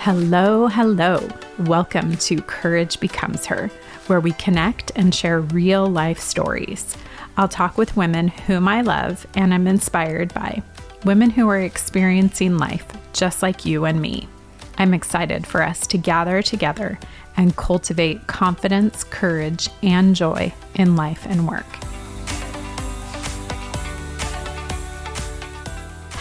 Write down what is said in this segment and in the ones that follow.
Hello, hello. Welcome to Courage Becomes Her, where we connect and share real life stories. I'll talk with women whom I love and am inspired by, women who are experiencing life just like you and me. I'm excited for us to gather together and cultivate confidence, courage, and joy in life and work.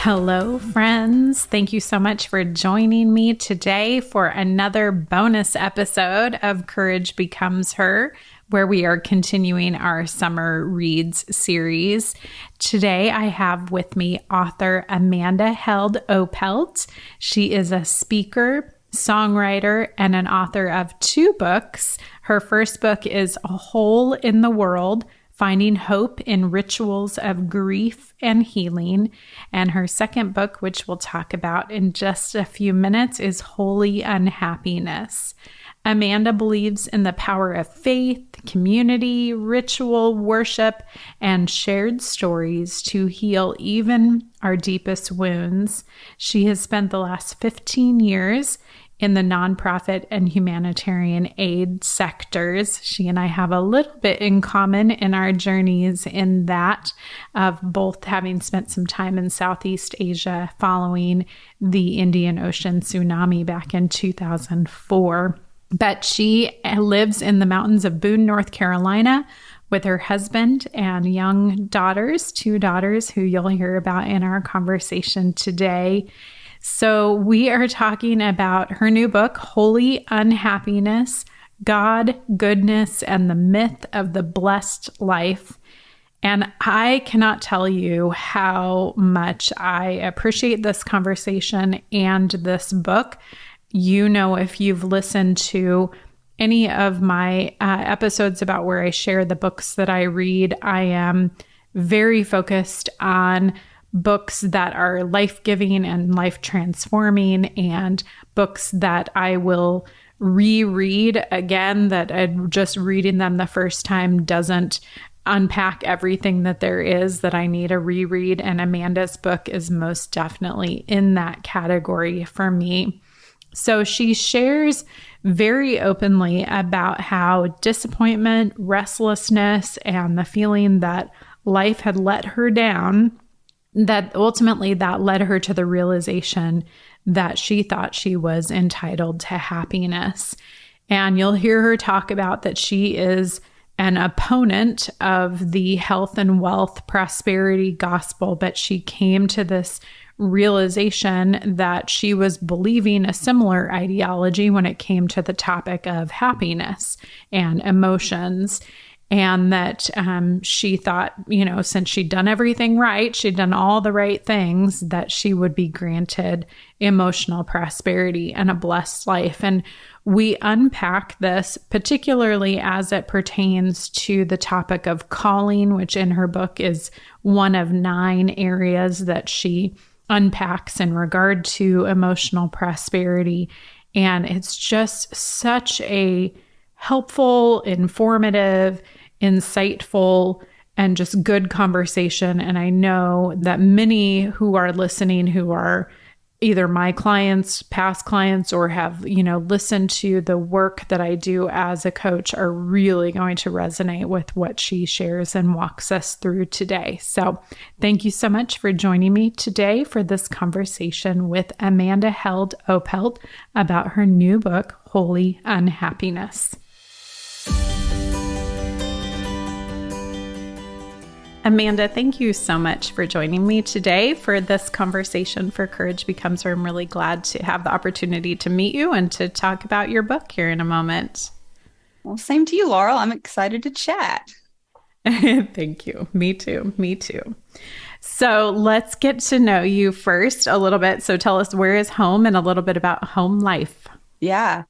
Hello, friends. Thank you so much for joining me today for another bonus episode of Courage Becomes Her, where we are continuing our summer reads series. Today, I have with me author Amanda Held Opelt. She is a speaker, songwriter, and an author of 2 books. Her first book is A Hole in the World: Finding Hope in Rituals of Grief and Healing. And her second book, which we'll talk about in just a few minutes, is Holy Unhappiness. Amanda believes in the power of faith, community, ritual, worship, and shared stories to heal even our deepest wounds. She has spent the last 15 years in the nonprofit and humanitarian aid sectors. She and I have a little bit in common in our journeys in that of both having spent some time in Southeast Asia following the Indian Ocean tsunami back in 2004. But she lives in the mountains of Boone, North Carolina, with her husband and young daughters, 2 daughters who you'll hear about in our conversation today. So we are talking about her new book, Holy Unhappiness: God, Goodness, and the Myth of the Blessed Life. And I cannot tell you how much I appreciate this conversation and this book. You know, if you've listened to any of my episodes about where I share the books that I read, I am very focused on books that are life-giving and life-transforming, and books that I will reread again, that just reading them the first time doesn't unpack everything that there is that I need to reread. And Amanda's book is most definitely in that category for me. So she shares very openly about how disappointment, restlessness, and the feeling that life had let her down, that ultimately that led her to the realization that she thought she was entitled to happiness. And you'll hear her talk about that she is an opponent of the health and wealth prosperity gospel, but she came to this realization that she was believing a similar ideology when it came to the topic of happiness and emotions. And that she thought, since she'd done everything right, she'd done all the right things, that she would be granted emotional prosperity and a blessed life. And we unpack this, particularly as it pertains to the topic of calling, which in her book is one of 9 areas that she unpacks in regard to emotional prosperity. And it's just such a helpful, informative, insightful, and just good conversation. And I know that many who are listening, who are either my clients, past clients, or have, listened to the work that I do as a coach, are really going to resonate with what she shares and walks us through today. So thank you so much for joining me today for this conversation with Amanda Held Opelt about her new book, Holy Unhappiness. Amanda, thank you so much for joining me today for this conversation for Courage Becomes Her. I'm really glad to have the opportunity to meet you and to talk about your book here in a moment. Well, same to you, Laurel. I'm excited to chat. Thank you. Me too. So let's get to know you first a little bit. So tell us, where is home, and a little bit about home life. Yeah.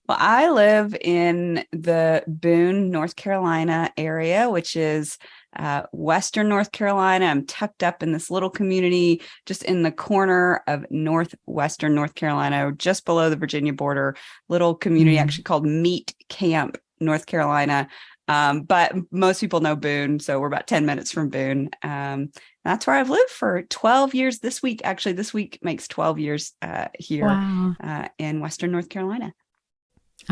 Well, I live in the Boone, North Carolina area, which is Western North Carolina. I'm tucked up in this little community just in the corner of northwestern North Carolina, just below the Virginia border, little community actually called Meat Camp, North Carolina. But most people know Boone, so we're about 10 minutes from Boone. That's where I've lived for 12 years this week. Actually, this week makes 12 years here Wow. in Western North Carolina.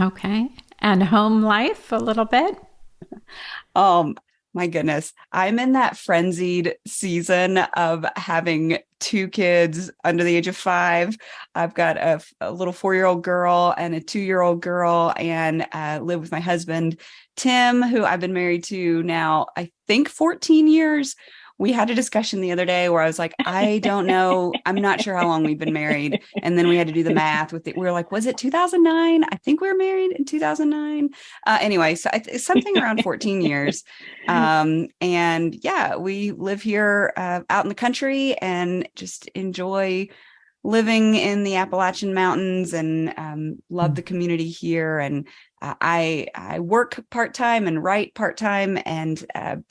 Okay. And home life a little bit? Um, my goodness, I'm in that frenzied season of having two kids under the age of 5. I've got a little 4-year-old girl and a 2-year-old girl, and live with my husband, Tim, who I've been married to now, I think 14 years. We had a discussion the other day where I was like, I don't know. I'm not sure how long we've been married. And then we had to do the math with it. We were like, was it 2009? I think we were married in 2009. Anyway, so it's something around 14 years. And yeah, we live here out in the country and just enjoy living in the Appalachian Mountains, and love the community here. And I work part-time and write part-time, and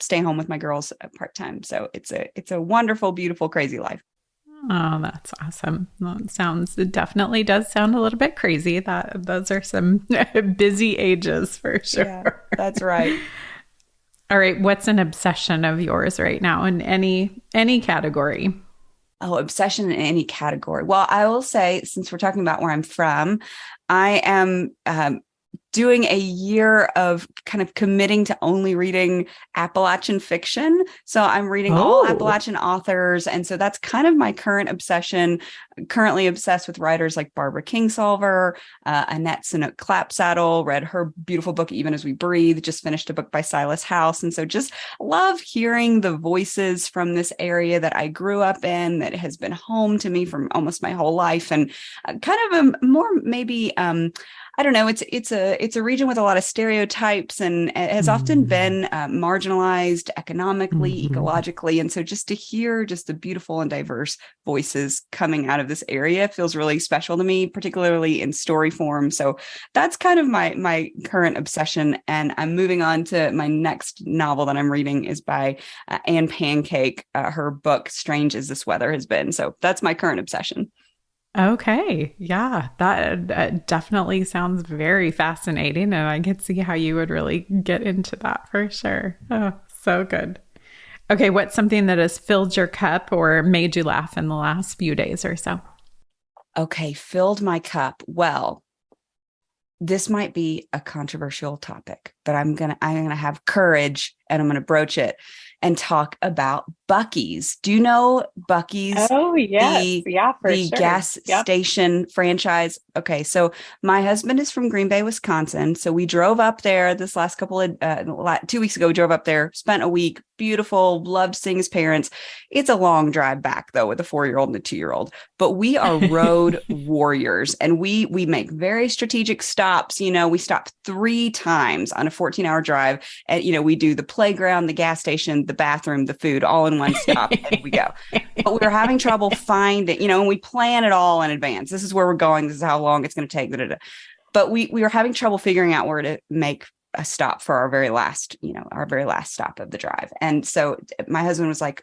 stay home with my girls part-time. So it's a wonderful, beautiful, crazy life. Oh, that's awesome. Well, it definitely does sound a little bit crazy. Those are some busy ages for sure. Yeah, that's right. All right. What's an obsession of yours right now in any category? Oh, obsession in any category. Well, I will say, since we're talking about where I'm from, I am doing a year of kind of committing to only reading Appalachian fiction. So I'm reading all Oh, Appalachian authors. And so that's kind of my current obsession. Currently obsessed with writers like Barbara Kingsolver, Annette Sinnock Clapsaddle, read her beautiful book, Even as We Breathe, just finished a book by Silas House. And so just love hearing the voices from this area that I grew up in, that has been home to me for almost my whole life. And kind of a more maybe, I don't know. It's a region with a lot of stereotypes, and it has often mm, been marginalized economically, mhm. ecologically, and so just to hear just the beautiful and diverse voices coming out of this area feels really special to me, particularly in story form. So that's kind of my current obsession, and I'm moving on to my next novel that I'm reading is by Anne Pancake. Her book "Strange as This Weather Has Been." So that's my current obsession. Okay. Yeah, that definitely sounds very fascinating. And I could see how you would really get into that for sure. Oh, so good. Okay. What's something that has filled your cup or made you laugh in the last few days or so? Okay, filled my cup. Well, this might be a controversial topic, but I'm gonna have courage and I'm gonna broach it and talk about Buc-ee's. Do you know Buc-ee's, Oh, yes. the Yeah, for the sure. gas Yep. station franchise? Okay, so my husband is from Green Bay, Wisconsin. So we drove up there this last couple of 2 weeks ago. We drove up there, spent a week. Beautiful, loved seeing his parents. It's a long drive back though, with a 4-year-old and a 2-year-old. But we are road warriors, and we make very strategic stops. We stop 3 times on a 14-hour drive, and we do the playground, the gas station, the bathroom, the food, all in one stop, and we go. But we were having trouble finding, and we plan it all in advance. This is where we're going. This is how long it's going to take. Da, da, da. But we were having trouble figuring out where to make a stop for our very last stop of the drive. And so my husband was like,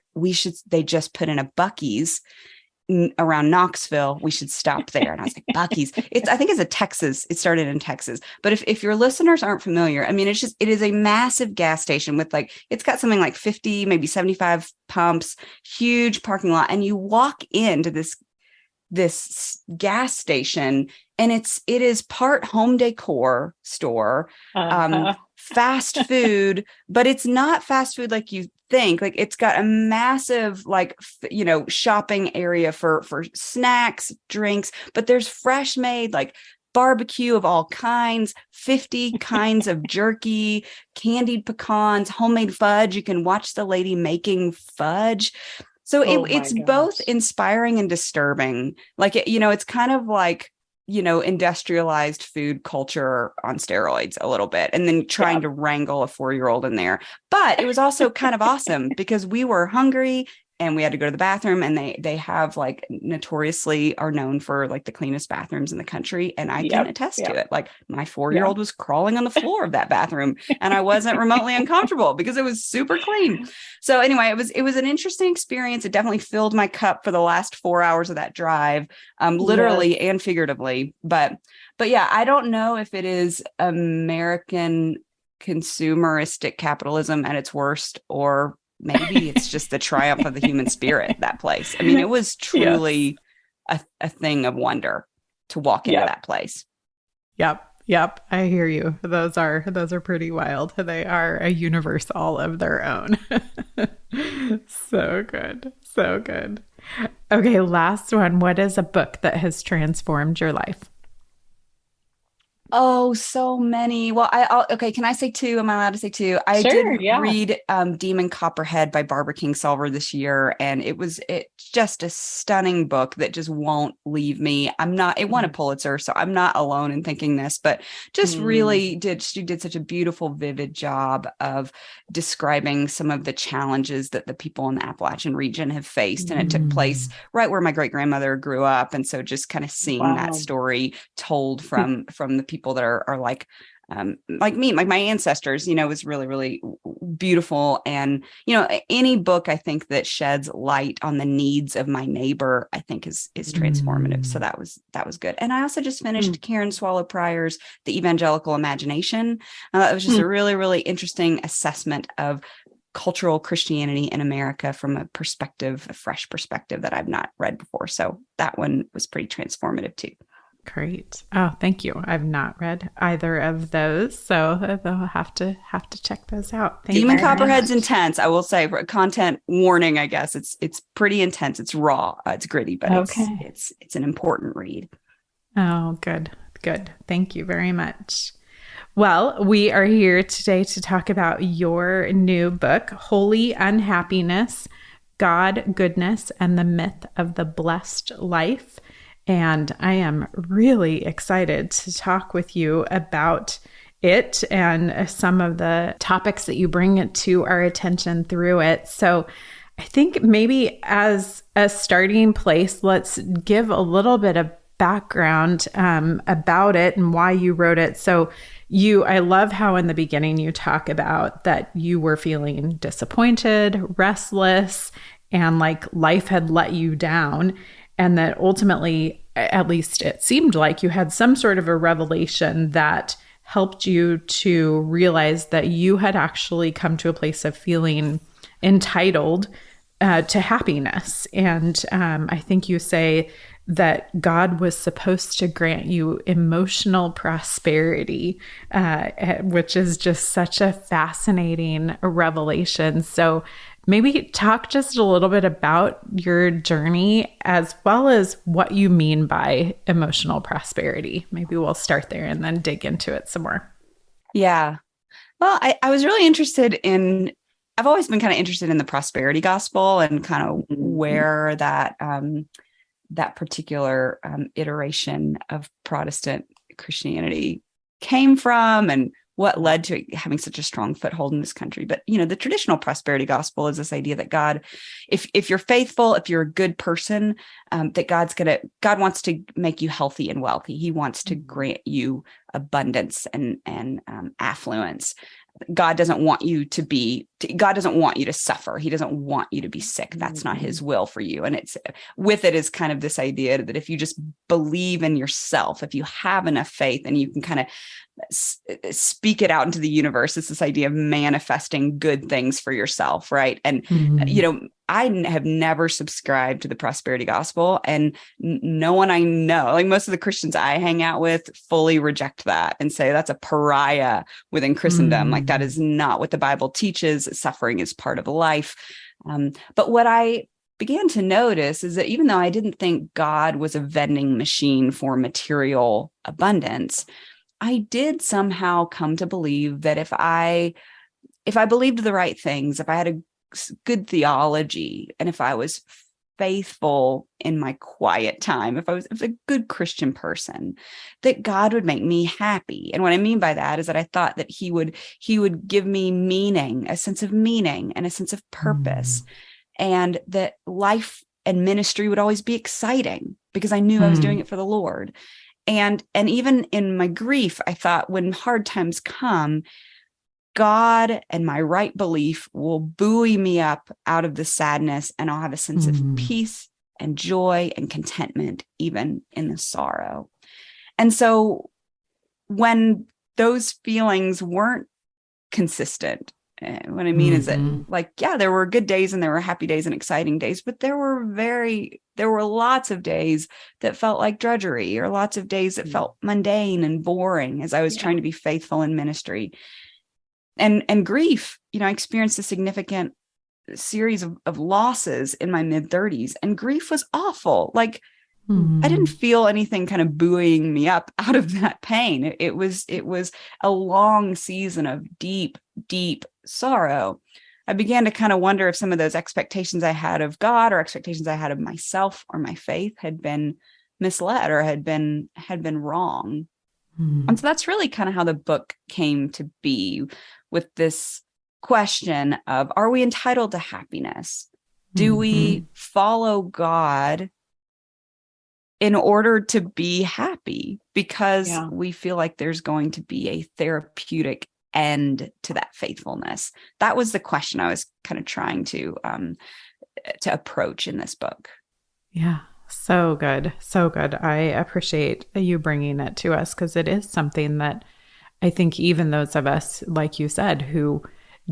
they just put in a Buc-ee's around Knoxville. We should stop there. And I was like, Buc-ee's. I think it's a Texas. It started in Texas. But if your listeners aren't familiar, I mean, it is a massive gas station with it's got something like 50, maybe 75 pumps, huge parking lot. And you walk into this gas station, and it is part home decor store, Uh-huh. fast food, but it's not fast food like you think. Like, it's got a massive shopping area for snacks, drinks, but there's fresh made barbecue of all kinds, 50 kinds of jerky, candied pecans, homemade fudge. You can watch the lady making fudge. So Oh my it's both gosh. inspiring and disturbing. It's kind of like, industrialized food culture on steroids a little bit, and then trying Yep. to wrangle a 4-year-old in there. But it was also kind of awesome because we were hungry and we had to go to the bathroom, and they have notoriously are known for the cleanest bathrooms in the country. And I can Yep. attest to Yep. it. Like, my 4-year-old Yep. was crawling on the floor of that bathroom, and I wasn't remotely uncomfortable because it was super clean. So anyway, it was an interesting experience. It definitely filled my cup for the last 4 hours of that drive, Yes. literally and figuratively. But yeah, I don't know if it is American consumeristic capitalism at its worst, or maybe it's just the triumph of the human spirit, that place. I mean, it was Yes. truly a thing of wonder to walk into Yep. that place. Yep. Yep. I hear you. Those are pretty wild. They are a universe all of their own. So good. So good. Okay, last one. What is a book that has transformed your life? Oh, so many. Well, okay. Can I say two? Am I allowed to say two? I did Sure, yeah. read Demon Copperhead by Barbara Kingsolver this year, and it's just a stunning book that just won't leave me. It won a Pulitzer, so I'm not alone in thinking this, but just Mm. really she did such a beautiful, vivid job of describing some of the challenges that the people in the Appalachian region have faced. And it took place Mm. right where my great grandmother grew up. And so just kind of seeing that Wow. story told from the people that are like me, like my ancestors, was really, really beautiful. And, any book I think that sheds light on the needs of my neighbor, I think is transformative. So Mm. that was good. And I also just Mm. finished Karen Swallow Prior's The Evangelical Imagination. That was just a Mm. really, really interesting assessment of cultural Christianity in America from a fresh perspective that I've not read before. So that one was pretty transformative too. Great. Oh, thank you. I've not read either of those, so I'll have to check those out. Thank you Demon very Copperhead's much. intense. I will say, for a content warning, I guess it's pretty intense. It's raw. It's gritty, but it's Okay. it's it's an important read. Oh, good. Good. Thank you very much. Well, we are here today to talk about your new book, Holy Unhappiness, God, Goodness, and the Myth of the Blessed Life. And I am really excited to talk with you about it and some of the topics that you bring to our attention through it. So, I think maybe as a starting place, let's give a little bit of background about it and why you wrote it. So, I love how in the beginning you talk about that you were feeling disappointed, restless, and like life had let you down. And that ultimately, at least it seemed like you had some sort of a revelation that helped you to realize that you had actually come to a place of feeling entitled to happiness. And I think you say that God was supposed to grant you emotional prosperity, which is just such a fascinating revelation. So maybe talk just a little bit about your journey as well as what you mean by emotional prosperity. Maybe we'll start there and then dig into it some more. Yeah. Well, I was really interested in. I've always been kind of interested in the prosperity gospel and kind of Mhm. where that particular iteration of Protestant Christianity came from and what led to it having such a strong foothold in this country. But the traditional prosperity gospel is this idea that God, if you're faithful, if you're a good person, that God wants to make you healthy and wealthy. He wants to grant you abundance and affluence. God doesn't want you to suffer. He doesn't want you to be sick. That's not his will for you. And it's with it is kind of this idea that if you just believe in yourself, if you have enough faith and you can kind of speak it out into the universe, it's this idea of manifesting good things for yourself. Right. And, Mhm. I have never subscribed to the prosperity gospel, and no one I know, like most of the Christians I hang out with, fully reject that and say that's a pariah within Christendom. Like that Mhm. is not what the Bible teaches. Suffering is part of life. But what I began to notice is that even though I didn't think God was a vending machine for material abundance, I did somehow come to believe that if I believed the right things, if I had a good theology, and if I was faithful in my quiet time, if I was a good Christian person, that God would make me happy. And what I mean by that is that I thought that he would give me meaning, a sense of meaning and a sense of purpose, Mhm. and that life and ministry would always be exciting because I knew I was doing Mhm. it for the Lord. And even in my grief, I thought when hard times come, God and my right belief will buoy me up out of the sadness, and I'll have a sense of Mhm. peace and joy and contentment, even in the sorrow. And so when those feelings weren't consistent. What I mean is that, Mm-hmm. like, yeah, there were good days and there were happy days and exciting days, but there were lots of days that felt like drudgery, or lots of days that felt mundane and boring as I was Yeah. trying to be faithful in ministry. And grief, I experienced a significant series of losses in my mid-30s, and grief was awful. Like, I didn't Mm-hmm. feel anything kind of buoying me up out of that pain. It was a long season of deep, deep sorrow. I began to kind of wonder if some of those expectations I had of God, or expectations I had of myself or my faith, had been misled, or had been wrong. And so that's really kind of how the book came to be, with this question of, are we entitled to happiness? Do Mm-hmm. we follow God in order to be happy because Yeah. we feel like there's going to be a therapeutic end to that faithfulness? That was the question I was kind of trying to approach in this book. Yeah. So good. So good. I appreciate you bringing it to us because it is something that I think even those of us, like you said, who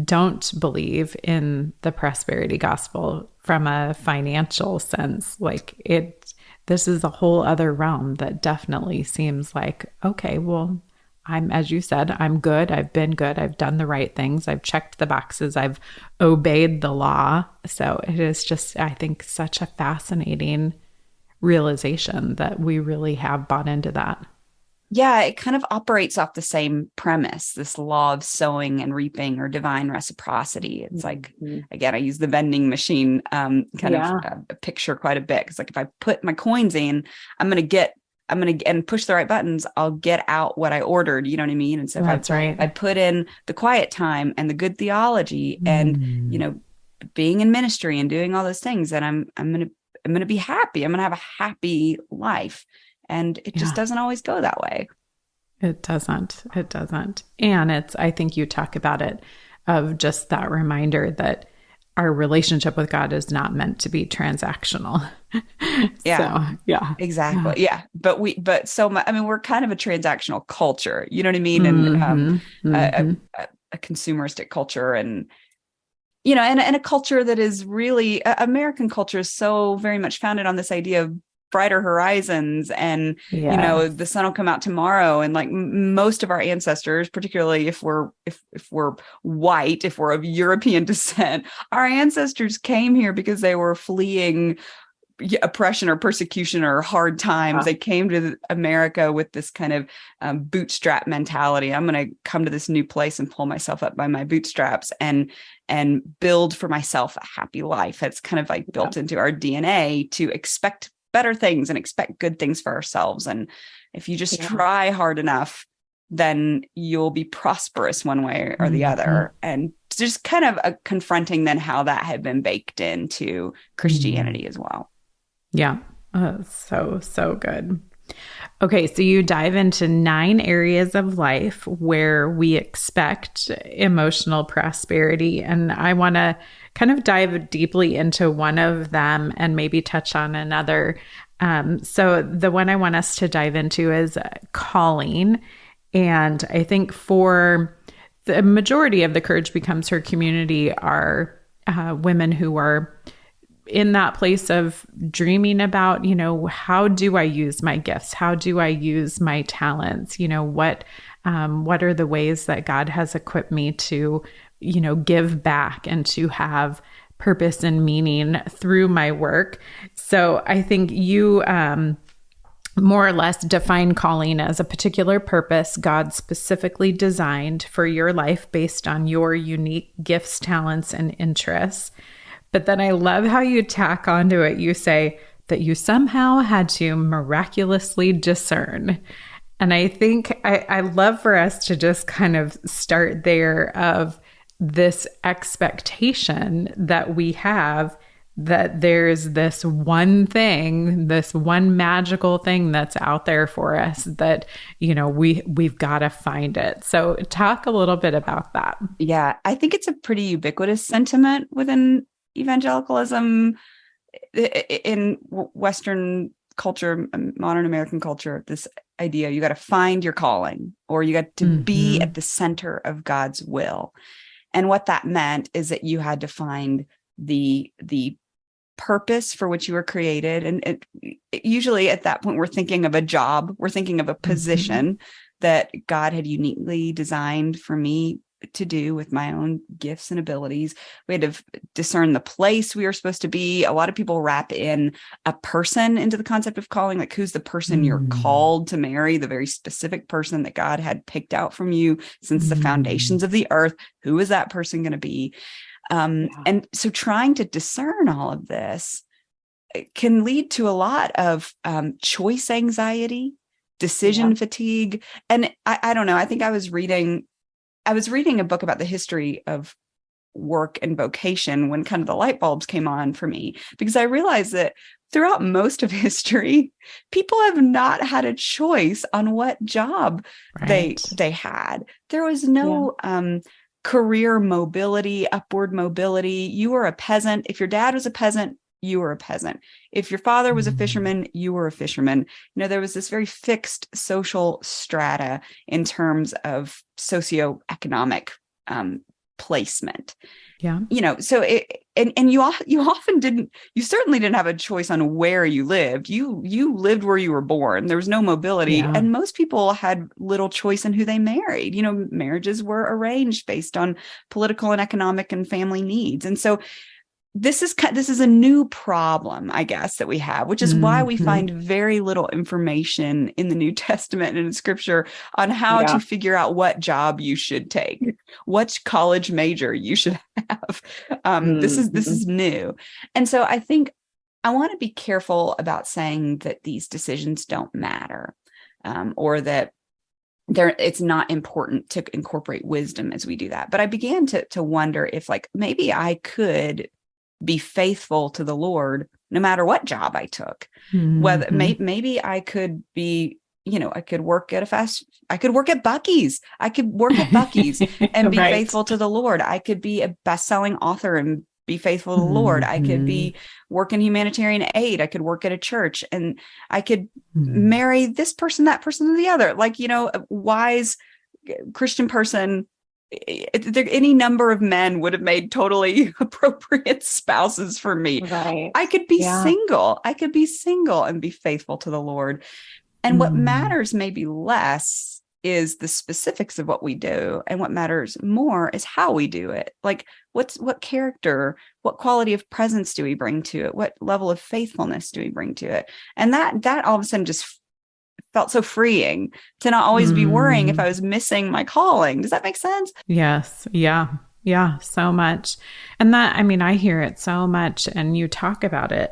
don't believe in the prosperity gospel from a financial sense, this is a whole other realm that definitely seems like, okay, well, as you said, I'm good. I've been good. I've done the right things. I've checked the boxes. I've obeyed the law. So it is just, I think, such a fascinating realization that we really have bought into that. Yeah, it kind of operates off the same premise, this law of sowing and reaping, or divine reciprocity. It's like, Mhm. again, I use the vending machine kind of Yeah, picture quite a bit. It's like, if I put my coins in, I'm going to, and push the right buttons, I'll get out what I ordered. You know what I mean? And so if that's right. I put in the quiet time and the good theology, and, Mm. being in ministry and doing all those things, then I'm going to be happy. I'm going to have a happy life. And it just Yeah, doesn't always go that way. it doesn't. It doesn't. And I think you talk about it of just that reminder that our relationship with God is not meant to be transactional. Yeah, So, yeah. exactly. Yeah. Yeah. But so much, I mean, we're kind of a transactional culture, you know what I mean? And Mm-hmm. a, Mm-hmm. a consumeristic culture, and, and a culture that is really, American culture is so very much founded on this idea of brighter horizons, and, Yes. the sun will come out tomorrow. And like, most of our ancestors, particularly if we're white, if we're of European descent, our ancestors came here because they were fleeing oppression or persecution or hard times. Yeah. They came to America with this kind of bootstrap mentality. I'm going to come to this new place and pull myself up by my bootstraps, and build for myself a happy life. It's kind of like Yeah. built into our DNA to expect better things and expect good things for ourselves. And if you just Yeah. try hard enough, then you'll be prosperous one way or the Mm-hmm. other. And just kind of confronting then how that had been baked into Mm. Christianity as well. Yeah. So, so good. Okay, so you dive into 9 areas of life where we expect emotional prosperity. And I want to kind of dive deeply into one of them and maybe touch on another. So, the one I want us to dive into is calling. And I think for the majority of the Courage Becomes Her community are women who are in that place of dreaming about, how do I use my gifts? How do I use my talents? What are the ways that God has equipped me to, give back and to have purpose and meaning through my work? So I think you, more or less define calling as a particular purpose God specifically designed for your life based on your unique gifts, talents, and interests. But then I love how you tack onto it. You say that you somehow had to miraculously discern. And I think I love for us to just kind of start there of this expectation that we have that there's this one thing, this one magical thing that's out there for us that, we've got to find it. So talk a little bit about that. Yeah, I think it's a pretty ubiquitous sentiment within evangelicalism, in Western culture, modern American culture. This idea. You got to find your calling, or you got to be at the center of God's will. And what that meant is that you had to find the purpose for which you were created. And usually at that point, we're thinking of a job, we're thinking of a position that God had uniquely designed for me to do with my own gifts and abilities. We had to discern the place we were supposed to be. A lot of people wrap in a person into the concept of calling, like who's the person you're called to marry, the very specific person that God had picked out from you since the foundations of the earth. Who is that person going to be? And so trying to discern all of this can lead to a lot of choice anxiety, decision fatigue. And I don't know, I think I was reading a book about the history of work and vocation when kind of the light bulbs came on for me, because I realized that throughout most of history, people have not had a choice on what job they had. There was no career mobility, upward mobility. You were a peasant. If your dad was a peasant, you were a peasant. If your father was a fisherman, you were a fisherman. There was this very fixed social strata in terms of socioeconomic placement. Yeah. So you certainly didn't have a choice on where you lived. You lived where you were born. There was no mobility. And most people had little choice in who they married. Marriages were arranged based on political and economic and family needs. And so this is a new problem, I guess, that we have, which is why we find very little information in the New Testament and in Scripture on how to figure out what job you should take, what college major you should have. This is new. And so I think I want to be careful about saying that these decisions don't matter, or that it's not important to incorporate wisdom as we do that. But I began to wonder if, like, maybe I could be faithful to the Lord no matter what job I took. Whether maybe I could be, I could work at Buc-ee's. I could work at Buc-ee's and be faithful to the Lord. I could be a best-selling author and be faithful to the Lord. I could be working humanitarian aid. I could work at a church, and I could marry this person, that person, and the other. Like, a wise Christian person, any number of men would have made totally appropriate spouses for me. Right. I could be single. I could be single and be faithful to the Lord. And what matters maybe less is the specifics of what we do. And what matters more is how we do it. Like, what character, what quality of presence do we bring to it? What level of faithfulness do we bring to it? And that all of a sudden just felt so freeing to not always be worrying if I was missing my calling. Does that make sense? Yes. Yeah. Yeah. So much. And I hear it so much, and you talk about it,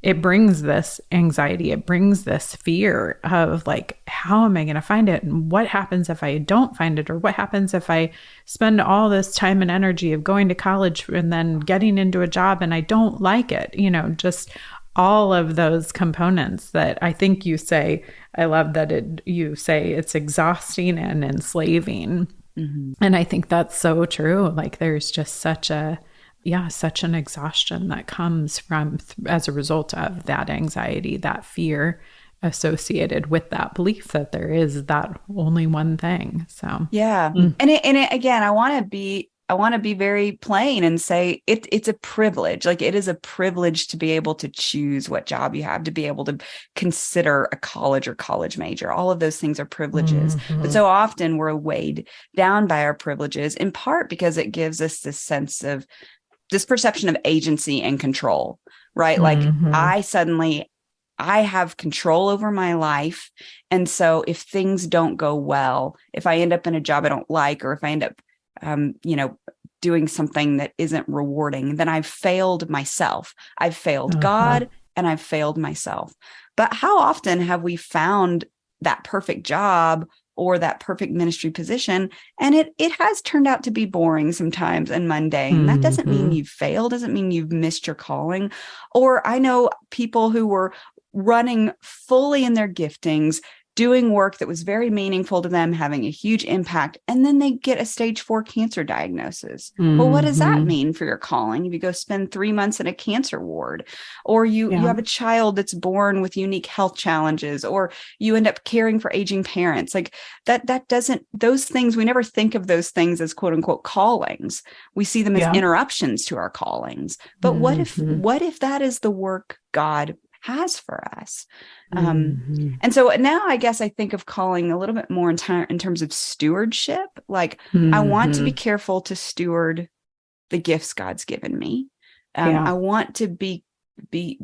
it brings this anxiety. It brings this fear of, like, how am I going to find it? And what happens if I don't find it? Or what happens if I spend all this time and energy of going to college and then getting into a job and I don't like it? Just all of those components that I think you say. I love that you say it's exhausting and enslaving. And I think that's so true. Like, there's just such an exhaustion that comes from as a result of that anxiety, that fear associated with that belief that there is that only one thing. So and it again, I want to be very plain and say it's a privilege. Like, it is a privilege to be able to choose what job you have, to be able to consider a college or college major. All of those things are privileges. But so often we're weighed down by our privileges, in part because it gives us this perception of agency and control, right? Like, I have control over my life. And so if things don't go well, if I end up in a job I don't like, or if I end up doing something that isn't rewarding, then I've failed myself. I've failed God, and I've failed myself. But how often have we found that perfect job or that perfect ministry position, and it has turned out to be boring sometimes and mundane? That doesn't mean you've failed, doesn't mean you've missed your calling. Or I know people who were running fully in their giftings, doing work that was very meaningful to them, having a huge impact, and then they get a stage 4 cancer diagnosis. Well, what does that mean for your calling if you go spend 3 months in a cancer ward, or you have a child that's born with unique health challenges, or you end up caring for aging parents? Like that doesn't, those things, we never think of those things as quote unquote callings. We see them as interruptions to our callings. But what if that is the work God has for us? And so now I guess I think of calling a little bit more in terms of stewardship. Like I want to be careful to steward the gifts God's given me. I want to be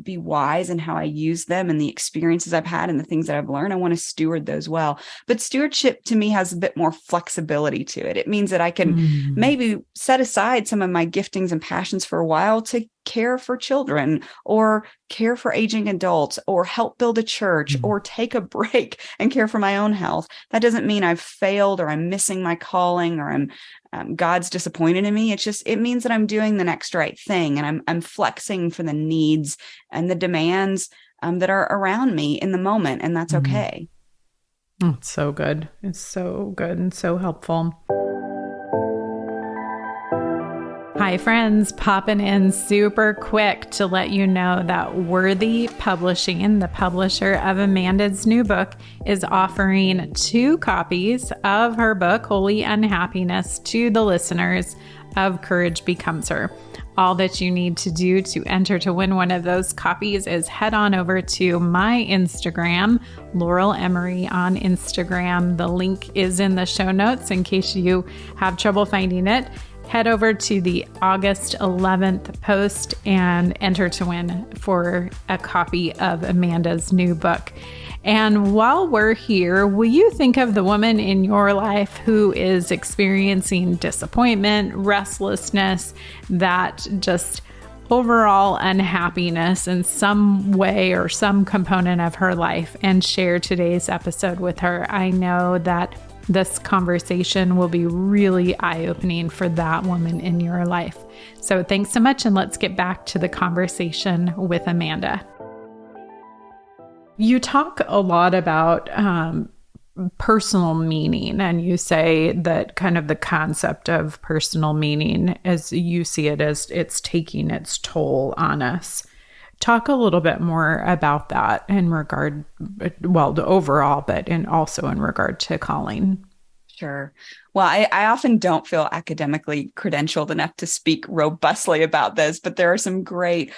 wise in how I use them and the experiences I've had and the things that I've learned. I want to steward those well. But stewardship to me has a bit more flexibility to it. It means that I can maybe set aside some of my giftings and passions for a while to care for children, or care for aging adults, or help build a church, or take a break and care for my own health. That doesn't mean I've failed, or I'm missing my calling, or I'm God's disappointed in me. It means that I'm doing the next right thing, and I'm flexing for the needs and the demands that are around me in the moment, and that's okay. Oh, it's so good. It's so good and so helpful. Hi friends, popping in super quick to let you know that Worthy Publishing, the publisher of Amanda's new book, is offering 2 copies of her book, Holy Unhappiness, to the listeners of Courage Becomes Her. All that you need to do to enter to win one of those copies is head on over to my Instagram, Laurel Emery on Instagram. The link is in the show notes in case you have trouble finding it. Head over to the August 11th post and enter to win for a copy of Amanda's new book. And while we're here, will you think of the woman in your life who is experiencing disappointment, restlessness, that just overall unhappiness in some way or some component of her life, and share today's episode with her? I know that this conversation will be really eye-opening for that woman in your life. So thanks so much, and let's get back to the conversation with Amanda. You talk a lot about personal meaning, and you say that kind of the concept of personal meaning, as you see it, as it's taking its toll on us. Talk a little bit more about that in regard, well, the overall, but also in regard to calling. Sure. Well, I often don't feel academically credentialed enough to speak robustly about this, but there are some great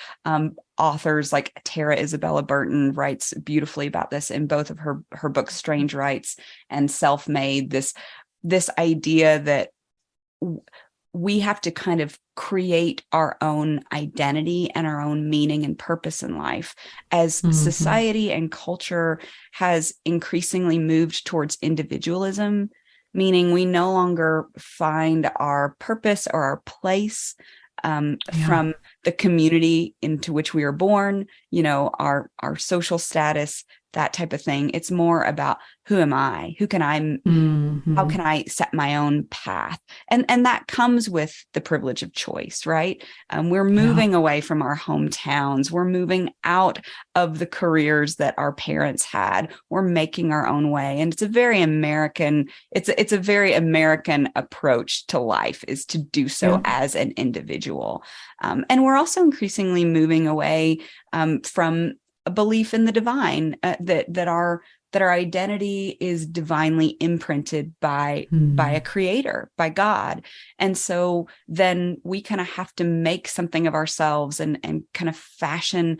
authors, like Tara Isabella Burton writes beautifully about this in both of her books, Strange Rights and Self-Made, this idea that we have to kind of create our own identity and our own meaning and purpose in life, as society and culture has increasingly moved towards individualism, meaning we no longer find our purpose or our place from the community into which we are born, our social status, that type of thing. It's more about, who am I? Who can I, how can I set my own path? And that comes with the privilege of choice, right? We're moving away from our hometowns. We're moving out of the careers that our parents had. We're making our own way. And it's a very American approach to life, is to do so as an individual. And we're also increasingly moving away from a belief in the divine, that our identity is divinely imprinted by a creator, by God. And so then we kind of have to make something of ourselves and kind of fashion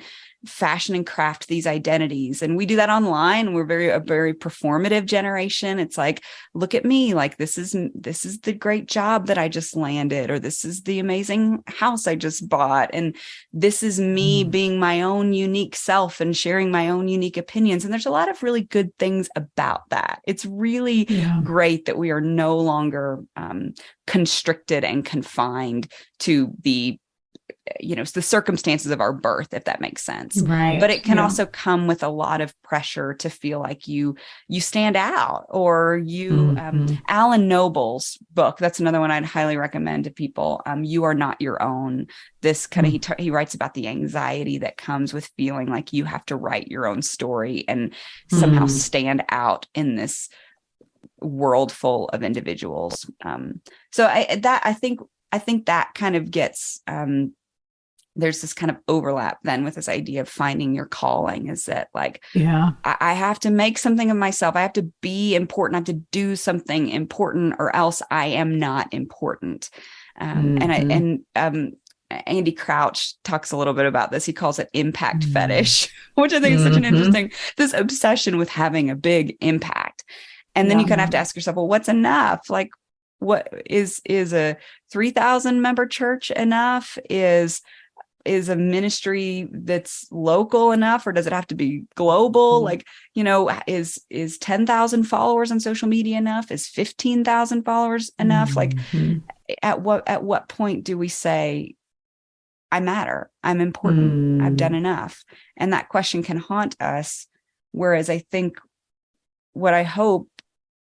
and craft these identities. And we do that online. We're a very performative generation. It's like, look at me, like this is the great job that I just landed, or this is the amazing house I just bought. And this is me being my own unique self and sharing my own unique opinions. And there's a lot of really good things about that. It's really great that we are no longer constricted and confined to the the circumstances of our birth, if that makes sense. But Right. it can also come with a lot of pressure to feel like you stand out, or Alan Noble's book, that's another one I'd highly recommend to people. You Are Not Your Own. This kind of, he writes about the anxiety that comes with feeling like you have to write your own story and somehow stand out in this world full of individuals. So I think that kind of gets, there's this kind of overlap then with this idea of finding your calling, is that like, I have to make something of myself. I have to be important. I have to do something important, or else I am not important. And Andy Crouch talks a little bit about this. He calls it impact fetish, which I think is such an interesting, this obsession with having a big impact. And then you kind of have to ask yourself, well, what's enough? Like, what is a 3,000 member church enough? Is a ministry that's local enough, or does it have to be global? Like, is 10,000 followers on social media enough? Is 15,000 followers enough? Like, at what point do we say, I matter, I'm important, I've done enough? And that question can haunt us. Whereas I think what I hope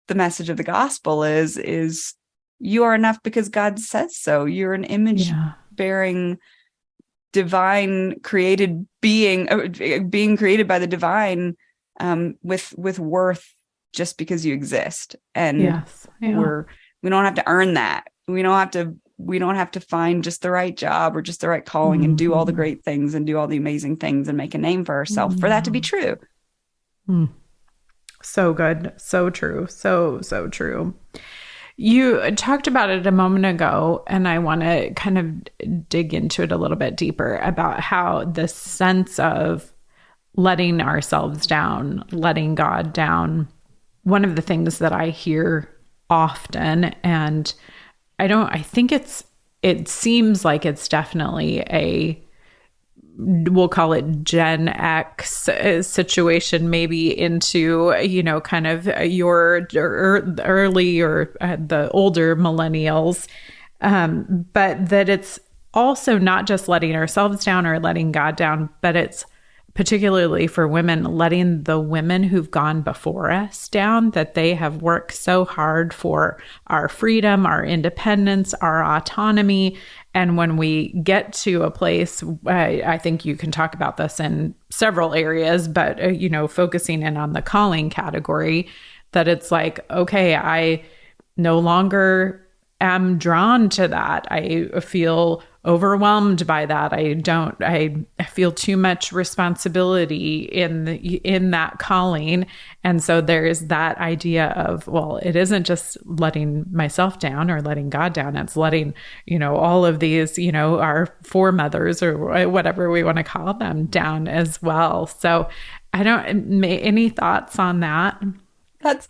the message of the gospel is you are enough because God says so. You're an image bearing, divine created being created by the divine, with worth, just because you exist. And we don't have to earn that. We don't have to find just the right job or just the right calling and do all the great things and do all the amazing things and make a name for ourselves for that to be true. So good. So true. So true. You talked about it a moment ago, and I want to kind of dig into it a little bit deeper about how the sense of letting ourselves down, letting God down. One of the things that I hear often, and I think it seems like it's definitely we'll call it Gen X situation, maybe into, kind of your early or the older millennials. But that it's also not just letting ourselves down or letting God down, but it's particularly for women, letting the women who've gone before us down, that they have worked so hard for our freedom, our independence, our autonomy. And when we get to a place, I think you can talk about this in several areas, but, focusing in on the calling category, that it's like, okay, I no longer am drawn to that. I feel overwhelmed by that. I feel too much responsibility in that calling. And so there's that idea of, well, it isn't just letting myself down or letting God down. It's letting, all of these, our foremothers or whatever we want to call them down as well. So any thoughts on that? That's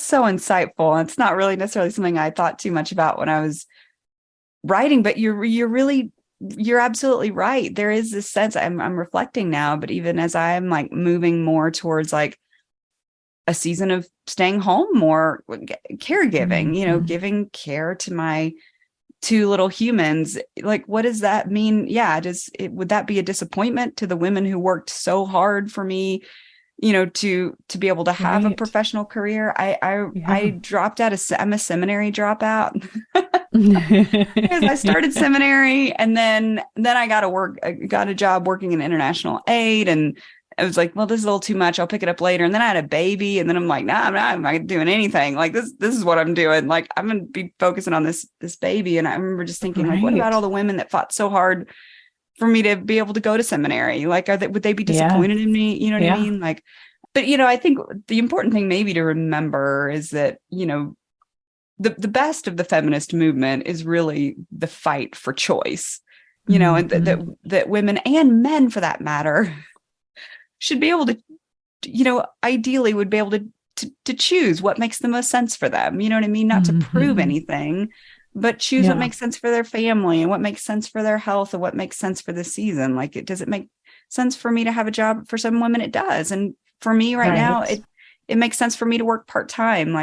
so insightful. It's not really necessarily something I thought too much about when I was writing, but you're absolutely right. There is this sense, I'm reflecting now, but even as I'm like moving more towards like a season of staying home, more caregiving, giving care to my two little humans, like, what does that mean? Yeah. Would that be a disappointment to the women who worked so hard for me, to be able to have a professional career? I dropped out I'm a seminary dropout. Because I started seminary, and then I got a job working in international aid, and I was like, well, this is a little too much. I'll pick it up later. And then I had a baby, and then I'm like, nah, I'm not doing anything. Like this is what I'm doing. Like, I'm going to be focusing on this baby. And I remember just thinking, like, what about all the women that fought so hard for me to be able to go to seminary? Like, would they be disappointed in me? You know what I mean? Like, but I think the important thing maybe to remember is that, the best of the feminist movement is really the fight for choice, and that women and men, for that matter, should be able to, ideally would be able to choose what makes the most sense for them. You know what I mean? Not to prove anything, but choose what makes sense for their family and what makes sense for their health and what makes sense for the season. Like, does it make sense for me to have a job? For some women, it does. And for me right now, it makes sense for me to work part-time,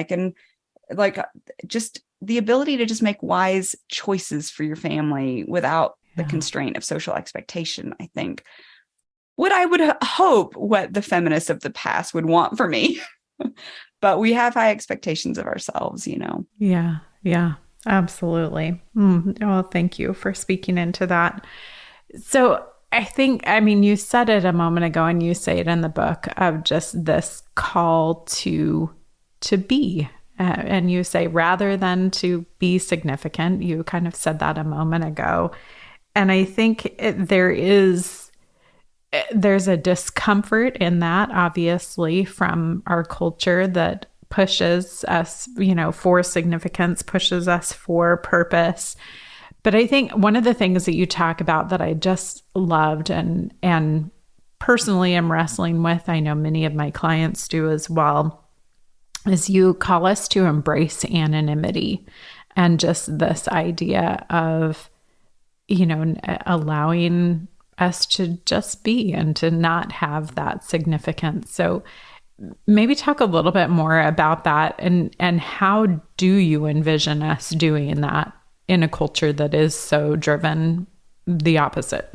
just the ability to just make wise choices for your family without the Yeah. constraint of social expectation, I think. What I would hope what the feminists of the past would want for me. But we have high expectations of ourselves, you know. Yeah. Yeah. Absolutely. Well, thank you for speaking into that. So I think, I mean, you said it a moment ago and you say it in the book of just this call to be. And you say rather than to be significant, you kind of said that a moment ago. And I think there's a discomfort in that, obviously, from our culture that pushes us, for significance, pushes us for purpose. But I think one of the things that you talk about that I just loved and personally am wrestling with, I know many of my clients do as well, is you call us to embrace anonymity and just this idea of, allowing us to just be and to not have that significance. So maybe talk a little bit more about that and how do you envision us doing that in a culture that is so driven the opposite?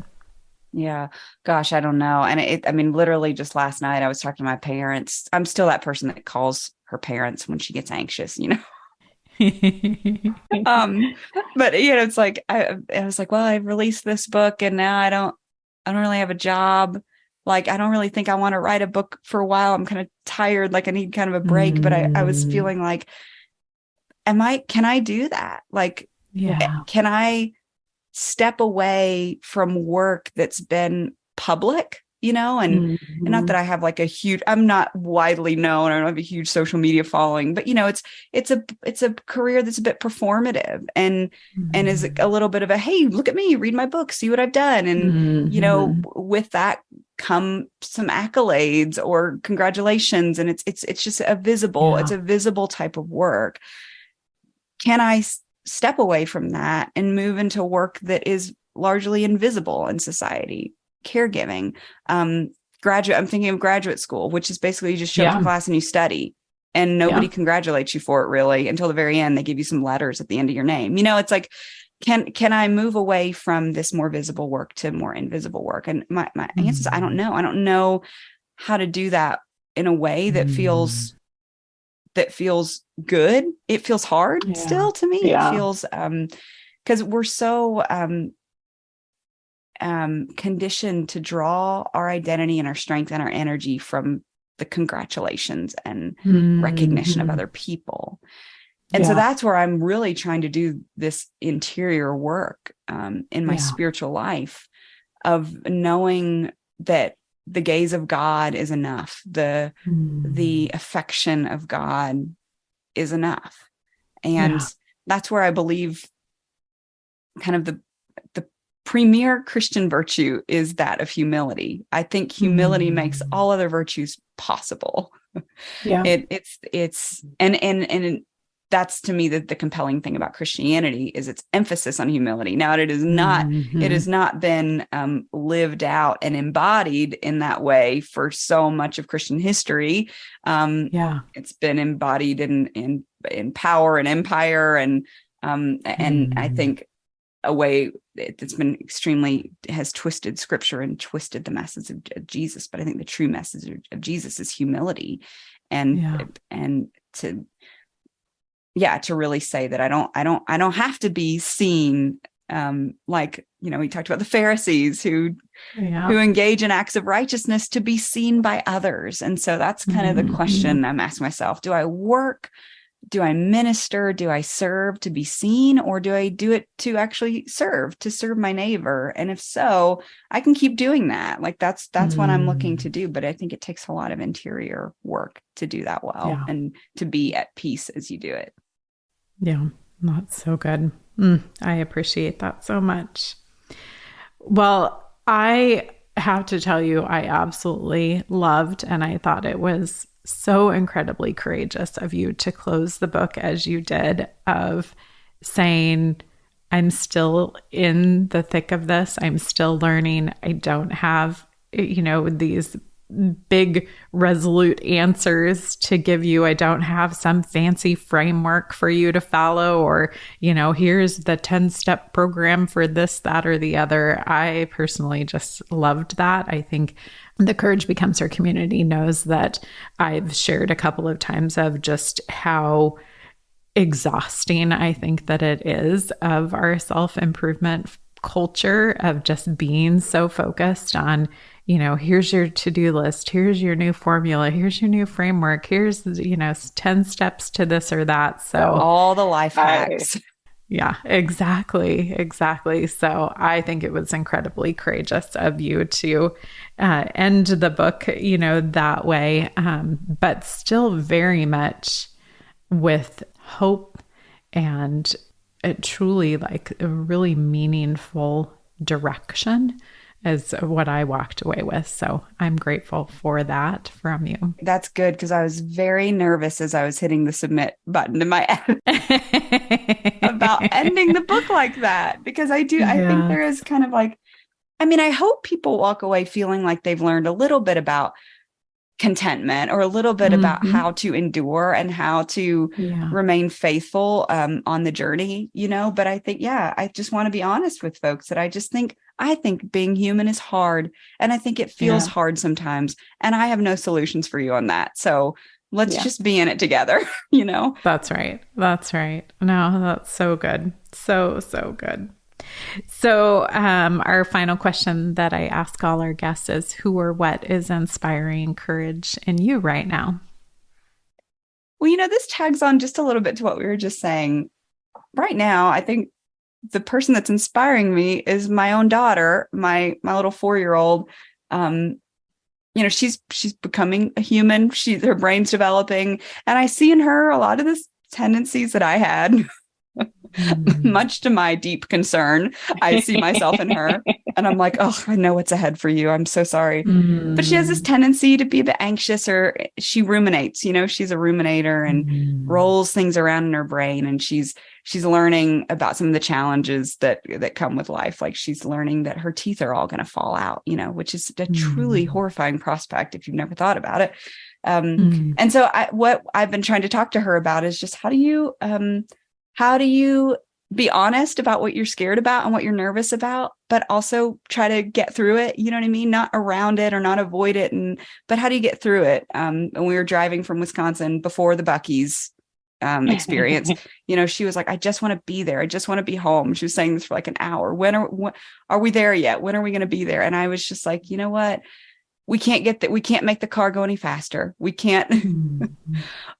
Yeah. Gosh, I don't know. And I mean, literally just last night I was talking to my parents. I'm still that person that calls her parents when she gets anxious, you know. Um, but it's like I was like, well, I released this book and now I don't really have a job. Like, I don't really think I want to write a book for a while. I'm kind of tired. Like I need kind of a break, but I was feeling like, can I do that? Like, Yeah. can I step away from work that's been public, and not that I have like I'm not widely known. I don't have a huge social media following, but it's a career that's a bit performative and is a little bit of a, hey, look at me, read my book, see what I've done. And, with that come some accolades or congratulations. And it's just it's a visible type of work. Can I step away from that and move into work that is largely invisible in society? Caregiving, I'm thinking of graduate school, which is basically you just show up to class and you study and nobody congratulates you for it really until the very end. They give you some letters at the end of your name. It's like, can I move away from this more visible work to more invisible work? And my answer is, I don't know. I don't know how to do that in a way that feels good. It feels hard still to me. It feels because we're so conditioned to draw our identity and our strength and our energy from the congratulations and recognition of other people. And so that's where I'm really trying to do this interior work in my spiritual life of knowing that the gaze of God is enough. The affection of God is enough. And that's where I believe kind of the premier Christian virtue is that of humility. I think humility makes all other virtues possible. Yeah. It's and that's to me the compelling thing about Christianity is its emphasis on humility. Now it has not been lived out and embodied in that way for so much of Christian history. It's been embodied in power and empire and I think a way that's been has twisted scripture and twisted the message of Jesus. But I think the true message of Jesus is humility and to really say that I don't have to be seen like, we talked about the Pharisees who engage in acts of righteousness to be seen by others. And so that's kind of the question I'm asking myself. Do I work? Do I minister? Do I serve to be seen, or do I do it to actually serve my neighbor? And if so, I can keep doing that. Like that's what I'm looking to do. But I think it takes a lot of interior work to do that well and to be at peace as you do it. Yeah, that's so good. I appreciate that so much. Well, I have to tell you, I absolutely loved, and I thought it was so incredibly courageous of you to close the book as you did, of saying, I'm still in the thick of this. I'm still learning. I don't have, these big resolute answers to give you. I don't have some fancy framework for you to follow, or, here's the 10-step program for this, that, or the other. I personally just loved that. I think the Courage Becomes Her community knows that I've shared a couple of times of just how exhausting I think that it is of our self-improvement culture, of just being so focused on, here's your to-do list, here's your new formula, here's your new framework, here's, 10 steps to this or that. So all the life hacks. Yeah, exactly. So I think it was incredibly courageous of you to end the book, that way, but still very much with hope and truly like a really meaningful direction is what I walked away with. So I'm grateful for that from you. That's good, because I was very nervous as I was hitting the submit button in my app about ending the book like that, because I think there is kind of like, I hope people walk away feeling like they've learned a little bit about contentment, or a little bit about how to endure and how to remain faithful on the journey, but I think, I just want to be honest with folks that I think being human is hard, and I think it feels hard sometimes, and I have no solutions for you on that. So let's just be in it together, That's right. No, that's so good. So good. So our final question that I ask all our guests is, who or what is inspiring courage in you right now? Well, this tags on just a little bit to what we were just saying. Right now, I think the person that's inspiring me is my own daughter, my little 4-year-old. She's becoming a human. Her brain's developing, and I see in her a lot of the tendencies that I had. Much to my deep concern, I see myself in her, and I'm like, oh, I know what's ahead for you. I'm so sorry. But she has this tendency to be a bit anxious, or she ruminates, she's a ruminator and rolls things around in her brain. And she's learning about some of the challenges that come with life. Like, she's learning that her teeth are all going to fall out, which is a truly horrifying prospect if you've never thought about it. And so what I've been trying to talk to her about is just how do you be honest about what you're scared about and what you're nervous about, but also try to get through it? You know what I mean? Not around it or not avoid it. But how do you get through it? And we were driving from Wisconsin before the Buc-ee's experience. She was like, I just want to be there. I just want to be home. She was saying this for like an hour. When are we there yet? When are we going to be there? And I was just like, you know what? We can't get that. We can't make the car go any faster. We can't,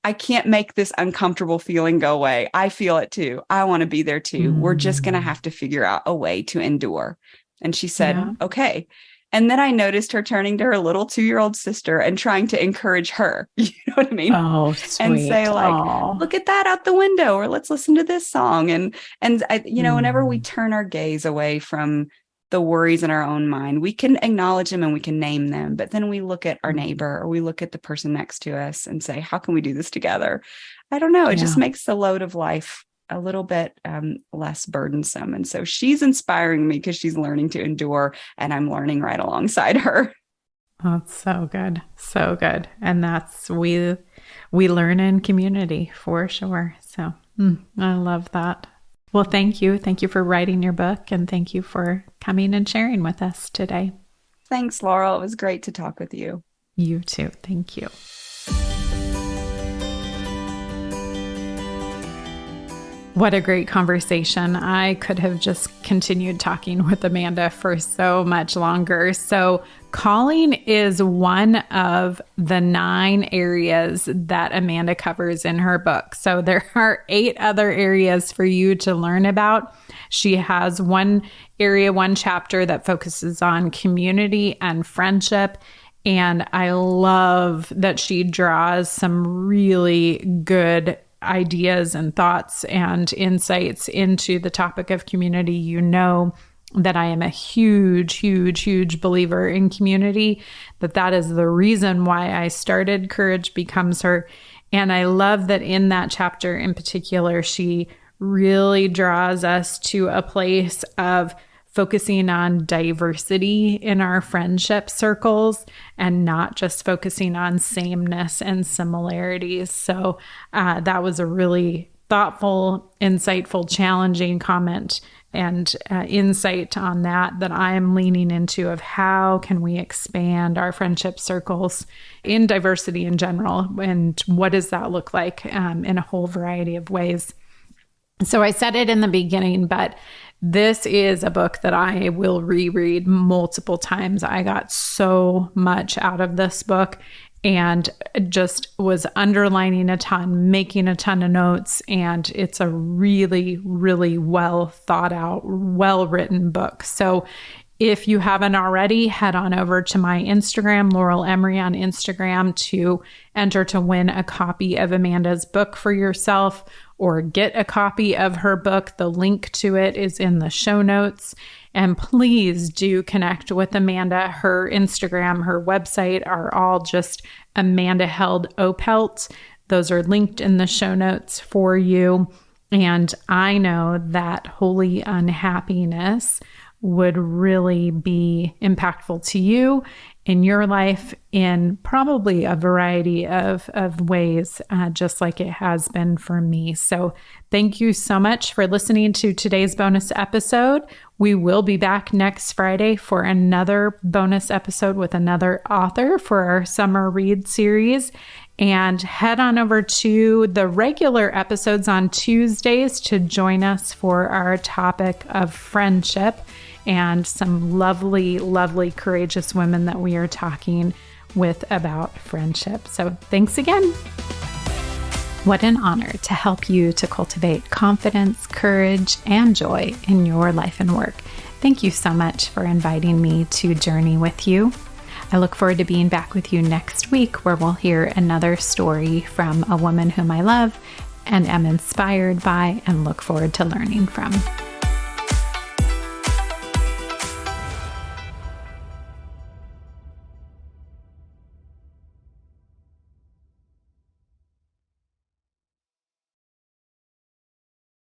I can't make this uncomfortable feeling go away. I feel it too. I want to be there too. We're just going to have to figure out a way to endure. And she said, okay. And then I noticed her turning to her little 2-year-old sister and trying to encourage her. You know what I mean? Oh, sweet. And say like, look at that out the window, or let's listen to this song. And I, whenever we turn our gaze away from the worries in our own mind, we can acknowledge them and we can name them, but then we look at our neighbor, or we look at the person next to us and say, how can we do this together? I don't know. It just makes the load of life a little bit less burdensome. And so she's inspiring me because she's learning to endure, and I'm learning right alongside her. That's so good. So good. And that's, we learn in community for sure. So I love that. Well, thank you. Thank you for writing your book, and thank you for coming and sharing with us today. Thanks, Laurel. It was great to talk with you. You too. Thank you. What a great conversation. I could have just continued talking with Amanda for so much longer. So calling is one of the 9 areas that Amanda covers in her book. So there are 8 other areas for you to learn about. She has one area, one chapter that focuses on community and friendship. And I love that she draws some really good ideas and thoughts and insights into the topic of community. You know that I am a huge believer in community, that is the reason why I started Courage Becomes Her. And I love that in that chapter in particular, she really draws us to a place of focusing on diversity in our friendship circles and not just focusing on sameness and similarities. So that was a really thoughtful, insightful, challenging comment and insight on that I'm leaning into, of how can we expand our friendship circles in diversity in general, and what does that look like in a whole variety of ways. So I said it in the beginning, but this is a book that I will reread multiple times. I got so much out of this book and just was underlining a ton, making a ton of notes. And it's a really, really well thought out, well written book. So if you haven't already, head on over to my Instagram, Laurel Emery on Instagram, to enter to win a copy of Amanda's book for yourself, or get a copy of her book. The link to it is in the show notes. And please do connect with Amanda. Her Instagram, her website are all just Amanda Held Opelt. Those are linked in the show notes for you. And I know that Holy Unhappiness would really be impactful to you in your life in probably a variety of ways, just like it has been for me. So thank you so much for listening to today's bonus episode. We will be back next Friday for another bonus episode with another author for our summer read series. And head on over to the regular episodes on Tuesdays to join us for our topic of friendship and some lovely, lovely, courageous women that we are talking with about friendship. So thanks again. What an honor to help you to cultivate confidence, courage, and joy in your life and work. Thank you so much for inviting me to journey with you. I look forward to being back with you next week, where we'll hear another story from a woman whom I love and am inspired by and look forward to learning from.